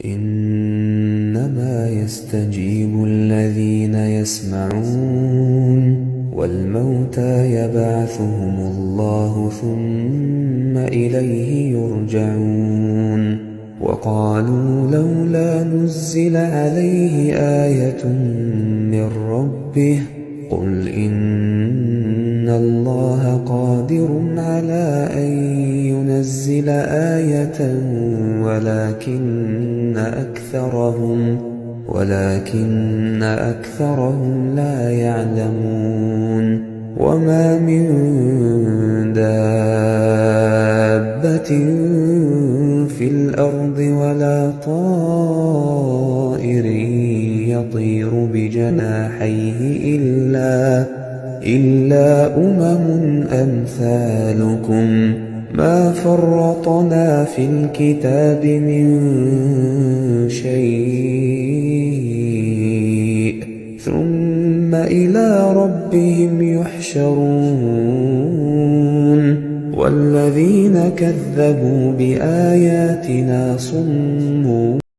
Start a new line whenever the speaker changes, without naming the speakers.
إنما يستجيب الذين يسمعون والموتى يبعثهم الله ثم إليه يرجعون وقالوا لولا نزل عليه آية من ربه قل إن الله قادر على أن ينزل آية ولكن أكثرهم لا يعلمون وما من دابة في الأرض ولا طائر يطير بجناحيه إلا أمثالكم ما فرطنا في الكتاب من شيء ثم إلى ربهم يحشرون والذين كذبوا بآياتنا صم